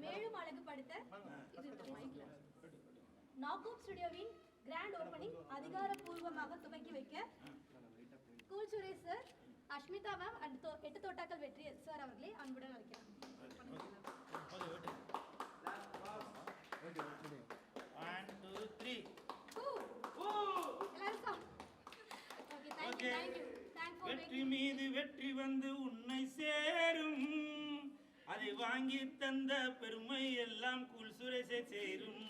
மேலும் அழகுபடுத்த நாக்அவுட் ஸ்டுடியோவின் கிராண்ட் ஓபனிங் அதிகாரப்பூர்வமாக துவக்கி வைக்க cool Suresh sir, Ashmita ma'am and Ettu Thottakkal வெற்றி சார் அவர்களை அன்புடன் அழைக்கிறேன். வெற்றி மீது வெற்றி வந்து உன்னை சேரும், அதை வாங்கி தந்த பெருமை எல்லாம் கூல் சுரேஷை சேரும்.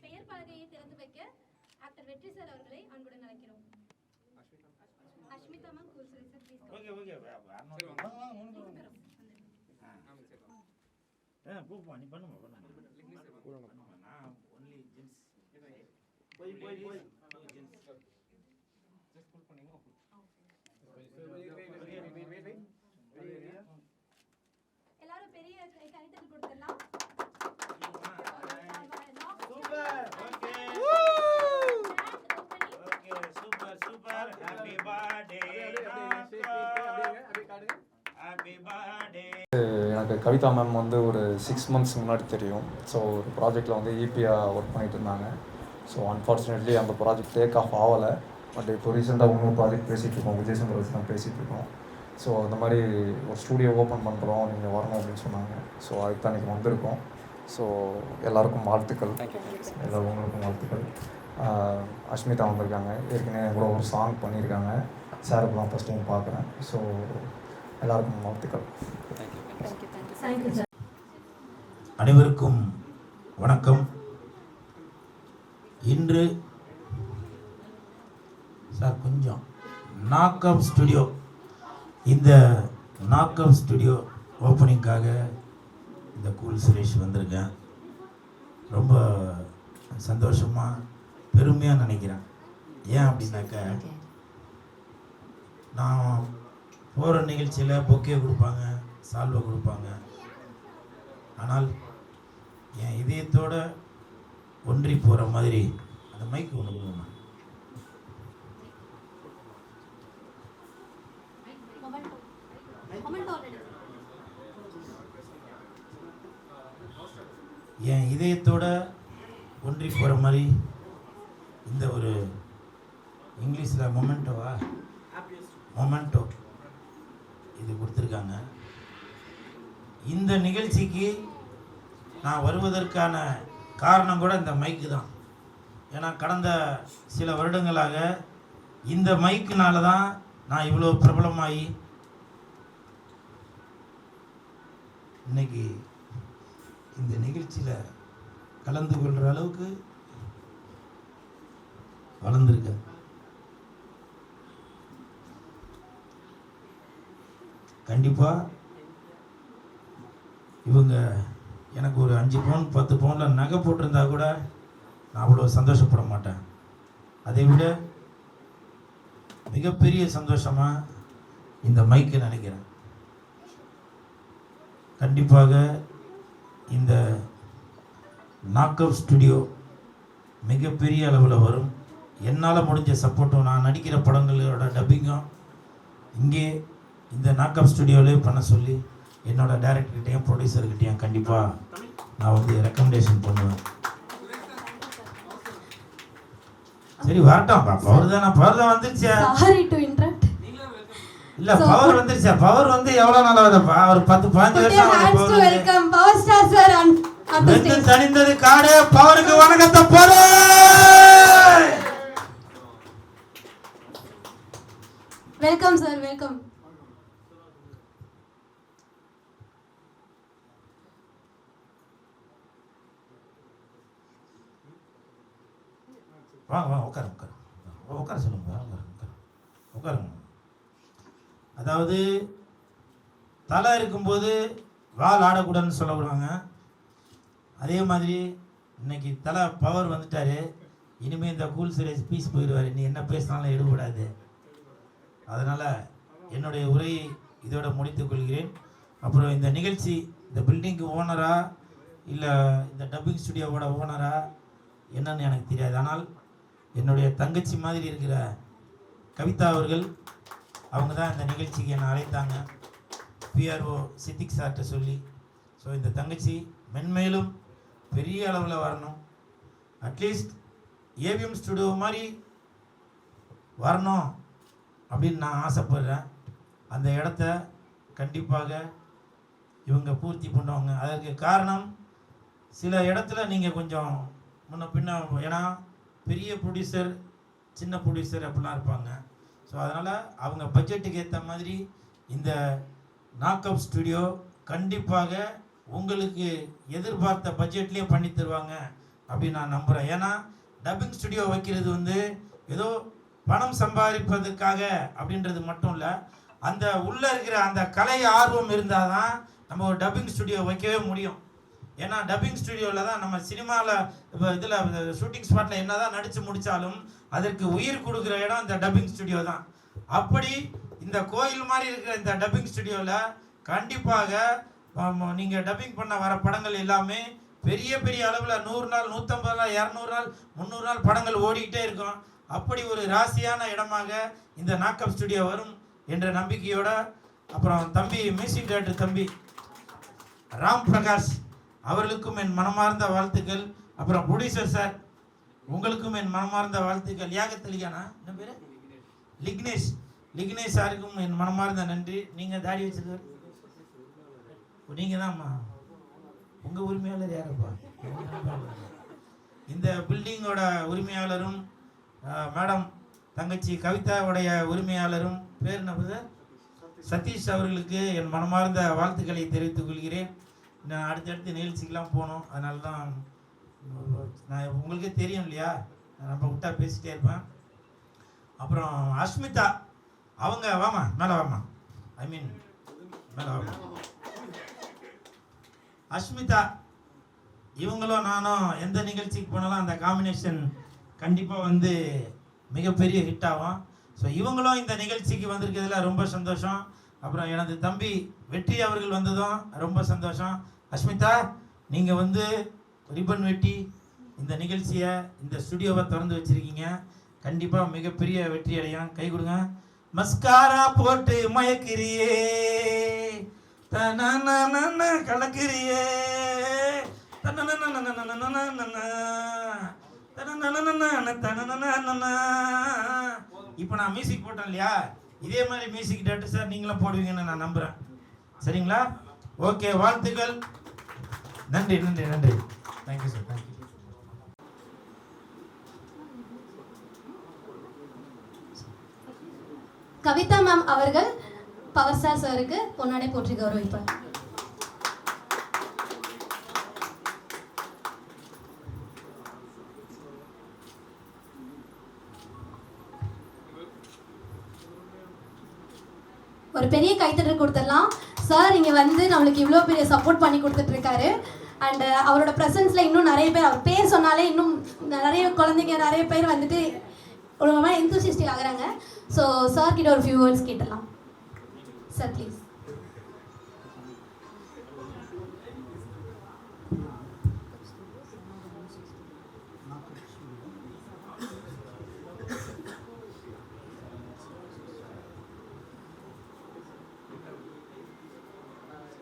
பெயர் பலகையை திறந்து வைக்க ஆக்டர் வெற்றி சார் அவர்களை அன்புடன் அழைக்கிறோம். Ashmita ma'am, cool Suresh sir please. Okay okay பூப்பா நீ பண்ணுமா நான் ஒன்லி ஜென்ஸ் போய் ஜென்ஸ் ஜஸ்ட் கூல் பண்ணீங்க. எல்லாரும் பெரிய கைத்தட்டல் கொடுத்துடலாம். Super okay okay super super happy birthday happy birthday. எனக்கு கவிதா மேம் வந்து ஒரு 6 months முன்னாடி தெரியும். ஸோ ஒரு ப்ராஜெக்டில் வந்து ஈபியாக ஒர்க் பண்ணிகிட்டு இருந்தாங்க. ஸோ அன்ஃபார்ச்சுனேட்லி அந்த ப்ராஜெக்ட் டேக் ஆஃப் ஆகலை. பட் இப்போ ரீசெண்டாக இன்னொரு ப்ராஜெக்ட் பேசிகிட்டு இருக்கோம், விஜய் சங்கர் வச்சு தான் பேசிகிட்டு இருக்கோம். ஸோ அந்த மாதிரி ஒரு ஸ்டூடியோ ஓப்பன் பண்ணுறோம், நீங்கள் வரணும் அப்படின்னு சொன்னாங்க. ஸோ அதுக்கு தான் இன்றைக்கி வந்திருக்கோம். ஸோ எல்லாருக்கும் வாழ்த்துக்கள், உங்களுக்கும் வாழ்த்துக்கள். அஷ்மிதா வந்திருக்காங்க, ஏற்கனவே கூட ஒரு சாங் பண்ணியிருக்காங்க. சாருக்கு தான் ஃபஸ்ட் டைம் பார்க்குறேன். ஸோ எல்லாருக்கும் வாழ்த்துக்கள். அனைவருக்கும் வணக்கம். இன்று சார் கொஞ்சம் நாக்அவுட் ஸ்டுடியோ, இந்த நாக்அவுட் ஸ்டுடியோ ஓப்பனிங்காக இந்த கூல் சுரேஷ் வந்திருக்கேன். ரொம்ப சந்தோஷமாக பெருமையாக நினைக்கிறேன். ஏன் அப்படின்னாக்க, நான் போகிற நிகழ்ச்சியில் பொக்கே கொடுப்பாங்க, சால்வை கொடுப்பாங்க. ஆனால் என் இதயத்தோட ஒன்றி போகிற மாதிரி அந்த மைக்கு ஒன்று கொடுக்கணும். என் இதயத்தோட ஒன்றி போகிற மாதிரி இந்த ஒரு இங்கிலீஷில் மொமெண்டோ இது கொடுத்துருக்காங்க. இந்த நிகழ்ச்சிக்கு நான் வருவதற்கான காரணம் கூட இந்த மைக்கு தான். ஏன்னா கடந்த சில வருடங்களாக இந்த மைக்குனால தான் நான் இவ்வளோ பிரபலமாகி இன்னைக்கு இந்த நிகழ்ச்சியில் கலந்து கொள்கிற அளவுக்கு வளர்ந்துருக்கேன். கண்டிப்பாக இவங்க எனக்கு ஒரு 5 பவுன் 10 பவுனில் நகை போட்டிருந்தா கூட நான் அவ்வளோ சந்தோஷப்பட மாட்டேன். அதை விட மிகப்பெரிய சந்தோஷமாக இந்த மைக்கு நினைக்கிறேன். கண்டிப்பாக இந்த நாக்அவுட் ஸ்டுடியோ மிகப்பெரிய அளவில் வரும். என்னால் முடிஞ்ச சப்போர்ட்டும், நான் நடிக்கிற படங்களோட டப்பிங்கும் இங்கே இந்த நாக்அவுட் ஸ்டுடியோவிலே பண்ண சொல்லி என்னோட டைரக்டர்கிட்டையும் ப்ரொடியூசர்கிட்டையும் கண்டிப்பாக நான் வந்து ரெக்கமெண்டேஷன் பண்ணுவேன். சரி வரட்டும், பவர் தான் வந்துருச்சா? இல்ல பவர் வந்துருச்சா? பவர் வந்து எவ்வளவு நாள் ஆகுதுப்பா? ஒரு 10-15 வருஷம் ஆகுது. Welcome power star sir on the stage. தனிந்தது காடே, பவருக்கு வணக்கத்தை போடு. Welcome sir, welcome. வாங்க உட்கார சொல்லுங்க. உட்காருங்க. அதாவது தலை இருக்கும்போது வால் ஆடக்கூடாதுன்னு சொல்லப்படுவாங்க. அதே மாதிரி இன்னைக்கு தலை பவர் வந்துட்டாரு. இனிமேல் இந்த கூல் சுரேஷ் பீஸ் போயிடுவார். நீ என்ன பேசினாலும் எடுபடாது. அதனால் என்னுடைய உரையை இதோட முடித்துக் கொள்கிறேன். அப்புறம் இந்த நிகழ்ச்சி இந்த பில்டிங்கு ஓனரா இல்லை இந்த டப்பிங் ஸ்டுடியோவோட ஓனரா என்னன்னு எனக்கு தெரியாது. ஆனால் என்னுடைய தங்கச்சி மாதிரி இருக்கிற கவிதா அவர்கள், அவங்க தான் இந்த நிகழ்ச்சிக்கு என்னை அழைத்தாங்க பிஆர்ஓ சித்திக் சார்கிட்ட சொல்லி. ஸோ இந்த தங்கச்சி மென்மேலும் பெரிய அளவில் வரணும், அட்லீஸ்ட் ஏவிஎம் ஸ்டுடியோ மாதிரி வரணும் அப்படின்னு நான் ஆசைப்படுறேன். அந்த இடத்த கண்டிப்பாக இவங்க பூர்த்தி பண்ணுவாங்க. அதற்கு காரணம் சில இடத்துல நீங்கள் கொஞ்சம் முன்ன பின்ன, ஏன்னா பெரிய ப்ரொடியூசர் சின்ன ப்ரொடியூசர் அப்படிலாம் இருப்பாங்க. ஸோ அதனால் அவங்க பட்ஜெட்டுக்கு ஏற்ற மாதிரி இந்த நாக்அப் ஸ்டுடியோ கண்டிப்பாக உங்களுக்கு எதிர்பார்த்த பட்ஜெட்லேயே பண்ணி தருவாங்க அப்படின்னு நான் நம்புகிறேன். ஏன்னா டப்பிங் ஸ்டுடியோ வைக்கிறது வந்து ஏதோ பணம் சம்பாதிப்பதற்காக அப்படின்றது மட்டும் இல்லை, அந்த உள்ளே இருக்கிற அந்த கலை ஆர்வம் இருந்தால் தான் நம்ம ஒரு டப்பிங் ஸ்டுடியோ வைக்கவே முடியும். ஏன்னா டப்பிங் ஸ்டுடியோவில் தான் நம்ம சினிமாவில் இப்போ இதில் ஷூட்டிங் ஸ்பாட்டில் என்ன தான் நடித்து முடித்தாலும் அதற்கு உயிர் கொடுக்குற இடம் இந்த டப்பிங் ஸ்டுடியோ தான். அப்படி இந்த கோயில் மாதிரி இருக்கிற இந்த டப்பிங் ஸ்டுடியோவில் கண்டிப்பாக நீங்கள் டப்பிங் பண்ண வர படங்கள் எல்லாமே பெரிய பெரிய அளவில் 100 நாள் 150 நாள் 200 நாள் 300 நாள் படங்கள் ஓடிக்கிட்டே இருக்கும். அப்படி ஒரு ராசியான இடமாக இந்த நாக்அப் ஸ்டுடியோ வரும் என்ற நம்பிக்கையோட, அப்புறம் தம்பி மியூசிக் டைரக்டர் தம்பி ராம் பிரகாஷ் அவர்களுக்கும் என் மனமார்ந்த வாழ்த்துக்கள். அப்புறம் ப்ரொடியூசர் சார் உங்களுக்கும் என் மனமார்ந்த வாழ்த்துக்கள். யாகத்தலிகானா என்ன பேர், லிக்னேஷ் சாருக்கும் என் மனமார்ந்த நன்றி. நீங்கள் தாடி வச்சிருக்காரு, நீங்கள் தான்மா, உங்கள் உரிமையாளர் யாருப்பா? இந்த பில்டிங்கோட உரிமையாளரும் மேடம் தங்கச்சி கவிதாவுடைய உரிமையாளரும் பேர் என்ன சதீஷ் அவர்களுக்கு என் மனமார்ந்த வாழ்த்துக்களை தெரிவித்துக் கொள்கிறேன். நான் அடுத்தடுத்து நிகழ்ச்சிக்கெலாம் போகணும், அதனால தான் நான் உங்களுக்கே தெரியும் இல்லையா, நம்ம விட்டா பேசிகிட்டே இருப்பேன். அப்புறம் அஸ்மிதா அவங்க, வாமா மேலே வாமா, மேலே வாமா. அஸ்மிதா இவங்களும் நானும் எந்த நிகழ்ச்சிக்கு போனாலும் அந்த காம்பினேஷன் கண்டிப்பாக வந்து மிகப்பெரிய ஹிட் ஆகும். ஸோ இவங்களும் இந்த நிகழ்ச்சிக்கு வந்திருக்கிறதுல ரொம்ப சந்தோஷம். அப்புறம் எனது தம்பி வெற்றி அவர்கள் வந்ததும் ரொம்ப சந்தோஷம். அஸ்மிதா நீங்கள் வந்து ரிப்பன் வெட்டி இந்த நிகழ்ச்சியை இந்த ஸ்டுடியோவை திறந்து வச்சுருக்கீங்க, கண்டிப்பாக மிகப்பெரிய வெற்றி அடையும். கை கொடுங்க. மஸ்காரா போட்டு மயக்கிறியே தன கலக்கிறியே இப்போ நான் மியூசிக் போட்டேன் இல்லையா, இதே மாதிரி மியூசிக் டைரக்டர் சார் நீங்களும் போடுவீங்கன்னு நான் நம்புகிறேன். சரிங்களா? ஓகே, வாழ்த்துக்கள். நன்றி நன்றி நன்றி. Thank you sir, thank you. Kavitha ma'am அவர்கள் பவர் ஸ்டார் சாருக்கு பொன்னாடை போற்றி கௌரவிப்பார். ஒரு பெரிய கைத்தட்டல் கொடுத்துடலாம். சார் இங்கே வந்து நம்மளுக்கு இவ்வளோ பெரிய சப்போர்ட் பண்ணி கொடுத்துட்ருக்காரு. அண்ட் அவரோட ப்ரெசன்ஸில் இன்னும் நிறைய பேர், அவர் பேர் சொன்னாலே இன்னும் நிறைய குழந்தைங்க நிறைய பேர் வந்துட்டு ஒரு மாதிரி எந்தூசிஸ்டிக் ஆகுறாங்க. ஸோ சார் கிட்ட ஒரு ஃபியூ வேர்ட்ஸ் கேட்டலாம். Sir please.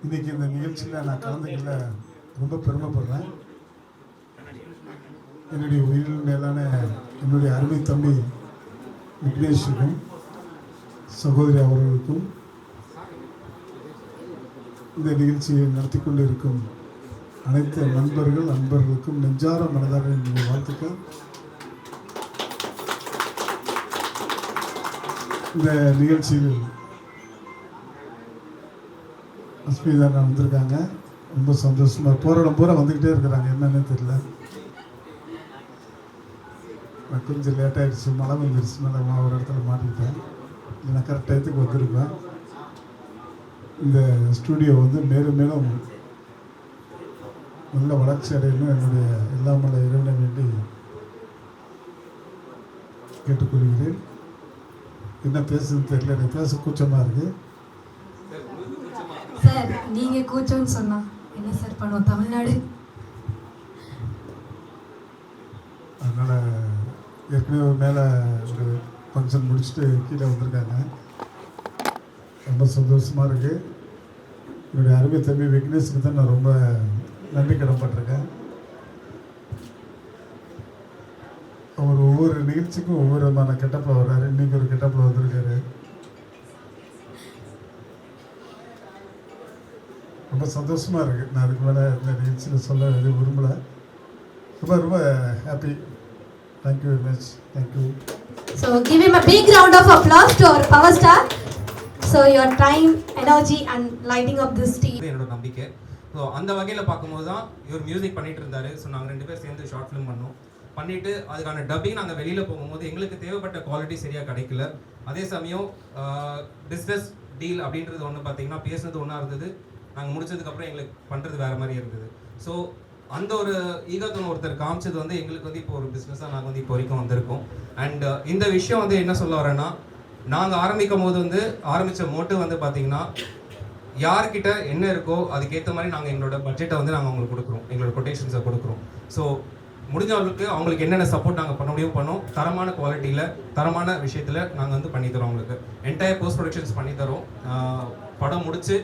இன்றைக்கி இந்த நிகழ்ச்சியில் நான் கலந்துக்கல ரொம்ப பெருமைப்படுறேன். என்னுடைய உயிரின் மேலான என்னுடைய அருமை தம்பி விக்னேஷுக்கும் சகோதரி அவர்களுக்கும் இந்த நிகழ்ச்சியை நடத்தி கொண்டு இருக்கும் அனைத்து நண்பர்களுக்கும் நெஞ்சார மனதார என்னுடைய வாழ்த்துக்கள். இந்த நிகழ்ச்சியில் அஸ்மிதா வந்திருக்காங்க, ரொம்ப சந்தோஷமாக. போகிற இடம் பூரா வந்துக்கிட்டே இருக்கிறாங்க, என்னன்னே தெரியல. நான் கொஞ்சம் லேட் ஆகிடுச்சு, மழை வந்துடுச்சு, மேலே ஒரு இடத்துல மாட்டிக்கிட்டேன். நான் கரெக்ட் டயத்துக்கு வந்திருப்பேன். இந்த ஸ்டூடியோ வந்து மேலும் மேலும் நல்ல வளர்ச்சி அடையணும் என்னுடைய எல்லாமல்ல இறைவனை வேண்டி கேட்டுக்கொள்கிறேன். என்ன பேசுன்னு தெரியல, எனக்கு பேச கூச்சமாக இருக்குது. சார் நீங்க கூச்சம்னு சொன்னா என்ன சார் பண்ணுவோம், தமிழ்நாடு. அதனால் ஏற்கனவே மேலே ஒரு ஃபங்க்ஷன் முடிச்சுட்டு கீழே வந்திருக்காங்க. ரொம்ப சந்தோஷமாக இருக்குது. என்னுடைய அருமை தம்பி விக்னேஷுக்கு தான் நான் ரொம்ப நன்றி கடன்பட்டிருக்கேன். அவர் ஒவ்வொரு நிகழ்ச்சிக்கும் ஒவ்வொரு விதமான கெட்டப்பில் வர்றாரு. இன்றைக்கி ஒரு கெட்டப்பில் வந்திருக்காரு. ரொம்ப சந்தோஷமாக இருக்குது. நான் அதுக்கு மேலே இந்த நிகழ்ச்சியில் சொல்ல எதுவும் விரும்பலை. ரொம்ப ரொம்ப happy. Thank you very much. Thank you. So give him a big round of applause to our power star. So your time, energy and lighting up this stage. என்னோட நம்பிக்கை. ஸோ அந்த வகையில் பார்க்கும்போது தான் இவர் மியூசிக் பண்ணிட்டு இருந்தார். ஸோ நாங்கள் 2 பேர் சேர்ந்து ஷார்ட் ஃபிலிம் பண்ணோம். பண்ணிவிட்டு அதுக்கான டப்பிங் நாங்கள் வெளியில் போகும்போது எங்களுக்கு தேவைப்பட்ட குவாலிட்டி சரியாக கிடைக்கல. அதே சமயம் பிஸ்னஸ் டீல் அப்படின்றது ஒன்று பார்த்தீங்கன்னா பேசுனது ஒன்றா இருந்தது, நாங்கள் முடிச்சதுக்கப்புறம் எங்களுக்கு பண்ணுறது வேறு மாதிரி இருந்தது. ஸோ அந்த ஒரு ஈகத்தன் ஒருத்தர் காமிச்சது வந்து எங்களுக்கு வந்து இப்போ ஒரு பிஸ்னஸாக நாங்கள் வந்து இப்போ வரைக்கும் வந்திருக்கோம். அண்ட் இந்த விஷயம் வந்து என்ன சொல்ல வரேன்னா, நாங்கள் ஆரம்பிக்கும் போது வந்து ஆரம்பித்த மோட்டிவ் வந்து பார்த்தீங்கன்னா, யார்கிட்ட என்ன இருக்கோ அதுக்கேற்ற மாதிரி நாங்கள் எங்களோட பட்ஜெட்டை வந்து நாங்கள் அவங்களுக்கு கொடுக்குறோம், எங்களோட கொட்டேஷன்ஸை கொடுக்குறோம். ஸோ முடிஞ்சவர்களுக்கு அவங்களுக்கு என்னென்ன சப்போர்ட் நாங்கள் பண்ண முடியும் பண்ணோம். தரமான குவாலிட்டியில் தரமான விஷயத்தில் நாங்கள் வந்து பண்ணித்தரோம். அவங்களுக்கு என்டையர் போஸ்ட் ப்ரொடக்ஷன்ஸ் பண்ணித்தரோம். படம் முடித்து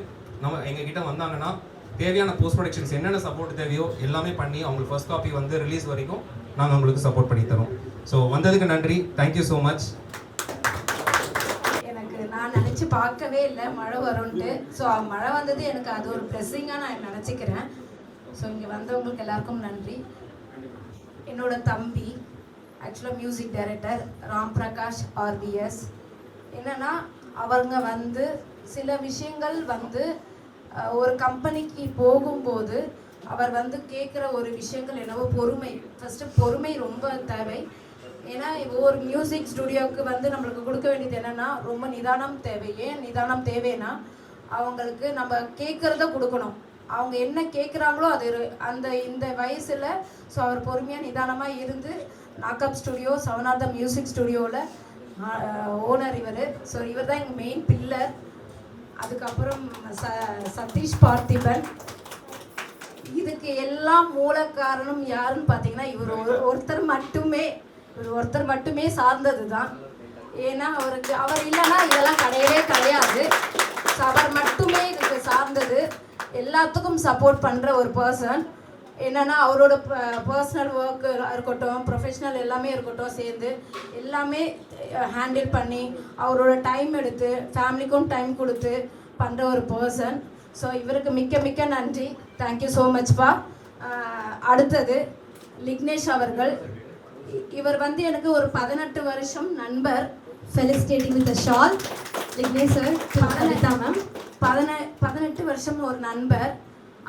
நம்ம எங்ககிட்ட வந்தாங்கன்னா தேவையான போஸ்ட் ப்ரொடக்ஷன்ஸ் என்னென்ன சப்போர்ட் தேவையோ எல்லாமே பண்ணி அவங்களுக்கு ஃபர்ஸ்ட் காப்பி வந்து ரிலீஸ் வரைக்கும் நாங்கள் அவங்களுக்கு சப்போர்ட் பண்ணித்தரோம். ஸோ வந்ததுக்கு நன்றி. Thank you so much. நான் நினச்சி பார்க்கவே இல்லை மழை வரும்ன்ட்டு. ஸோ மழை வந்தது எனக்கு அது ஒரு ப்ளெஸ்ஸிங்காக நான் நினச்சிக்கிறேன். ஸோ இங்கே வந்தவங்களுக்கு எல்லாருக்கும் நன்றி. என்னோட தம்பி ஆக்சுவலாக music director Ram Prakash RPS. என்னென்னா அவங்க வந்து சில விஷயங்கள் வந்து ஒரு கம்பெனிக்கு போகும்போது அவர் வந்து கேட்குற ஒரு விஷயங்கள் என்னவோ பொறுமை. ஃபஸ்ட்டு பொறுமை ரொம்ப தேவை. ஏன்னா ஒவ்வொரு மியூசிக் ஸ்டுடியோவுக்கு வந்து நம்மளுக்கு கொடுக்க வேண்டியது என்னென்னா ரொம்ப நிதானம் தேவை. ஏன் நிதானம் தேவைன்னா அவங்களுக்கு நம்ம கேட்குறத கொடுக்கணும். அவங்க என்ன கேட்குறாங்களோ அது அந்த இந்த வயசில் ஸோ அவர் பொறுமையாக நிதானமாக இருந்து நாக்கப் ஸ்டுடியோ சவனார்த மியூசிக் ஸ்டுடியோவில் ஓனர் இவர். ஸோ இவர் தான் எங்கள் மெயின் பில்லர். அதுக்கப்புறம் சதீஷ் பார்த்திபன். இதுக்கு எல்லாம் மூல காரணம் யாருன்னு பார்த்தீங்கன்னா இவர் ஒருத்தர் மட்டுமே சார்ந்தது தான். ஏன்னா அவர் இல்லைன்னா இதெல்லாம் கிடையவே கிடையாது. ஸோ அவர் மட்டுமே இதுக்கு சார்ந்தது. எல்லாத்துக்கும் சப்போர்ட் பண்ணுற ஒரு பர்சன். என்னென்னா அவரோட பர்சனல் ஒர்க்கு இருக்கட்டும், ப்ரொஃபஷ்னல் எல்லாமே இருக்கட்டும், சேர்ந்து எல்லாமே ஹேண்டில் பண்ணி அவரோட டைம் எடுத்து ஃபேமிலிக்கும் டைம் கொடுத்து பண்ணுற ஒரு பர்சன். ஸோ இவருக்கு மிக்க மிக்க நன்றி. தேங்க்யூ ஸோ மச்ப்பா. அடுத்தது லிக்னேஷ் அவர்கள். இவர் வந்து எனக்கு ஒரு 18 வருஷம் நண்பர். Felicitating with a shawl. Lignesh sir, 18 வருஷம் ஒரு நண்பர்.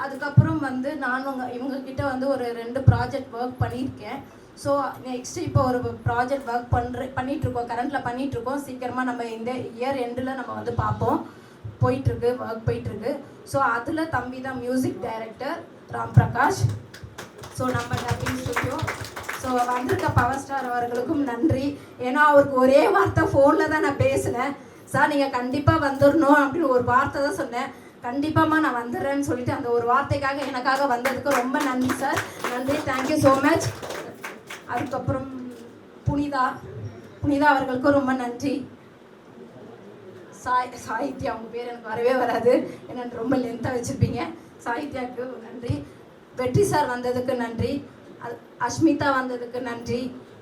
அதுக்கப்புறம் வந்து நானும் இவங்க கிட்ட வந்து ஒரு 2 ப்ராஜெக்ட் ஒர்க் பண்ணியிருக்கேன். ஸோ நெக்ஸ்ட் இப்போ ஒரு ப்ராஜெக்ட் ஒர்க் பண்ணிகிட்ருக்கோம், கரண்ட்டில் பண்ணிகிட்ருக்கோம். சீக்கிரமாக நம்ம இந்த இயர் எண்டில் நம்ம வந்து பார்ப்போம். போயிட்டுருக்கு, ஒர்க் போயிட்டுருக்கு. ஸோ அதில் தம்பி தான் music director Ram Prakash. So நம்ம டப்பிங் ஸ்டுடியோ. ஸோ வந்திருக்க பவர் ஸ்டார் அவர்களுக்கும் நன்றி. ஏன்னா அவருக்கு ஒரே வார்த்தை ஃபோனில் தான் நான் பேசினேன். சார் நீங்கள் கண்டிப்பாக வந்துடணும் அப்படின்னு ஒரு வார்த்தை தான் சொன்னேன். கண்டிப்பாக நான் வந்துடுறேன்னு சொல்லிட்டு அந்த ஒரு வார்த்தைக்காக எனக்காக வந்ததுக்கு ரொம்ப நன்றி சார். நன்றி. Thank you so much. அதுக்கப்புறம் புனிதா அவர்களுக்கும் ரொம்ப நன்றி. சாகித்யா, அவங்க பேர் எனக்கு வரவே வராது, என்னென்னு ரொம்ப லென்த்தாக வச்சுருப்பீங்க. சாகித்யாவுக்கு நன்றி. வெற்றி சார் வந்ததுக்கு நன்றி. அஷ்மிதா வந்ததுக்கு நன்றி.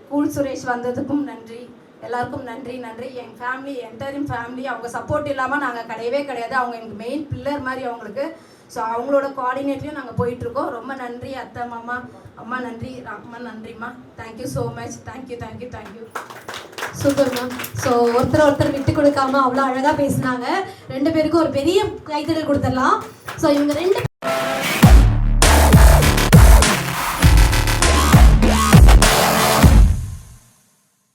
கூல் சுரேஷ் வந்ததுக்கும் நன்றி. எல்லாருக்கும் நன்றி. என் ஃபேமிலி, என்டையர் ஃபேமிலி, அவங்க சப்போர்ட் இல்லாமல் நாங்கள் கிடையவே கிடையாது. அவங்க எனக்கு மெயின் பில்லர் மாதிரி அவங்களுக்கு. ஸோ அவங்களோட கோஆர்டினேட்லையும் நாங்கள் போயிட்டுருக்கோம். ரொம்ப நன்றி அத்தை, மாமா, அம்மா நன்றி, அம்மா நன்றிம்மா. Thank you so much. Thank you. Super ma'am. So ஒருத்தர் விட்டு கொடுக்காம அவ்வளோ அழகாக பேசினாங்க. 2 பேருக்கும் ஒரு பெரிய கைத்தட்டல் கொடுத்துடலாம். ஸோ இவங்க 2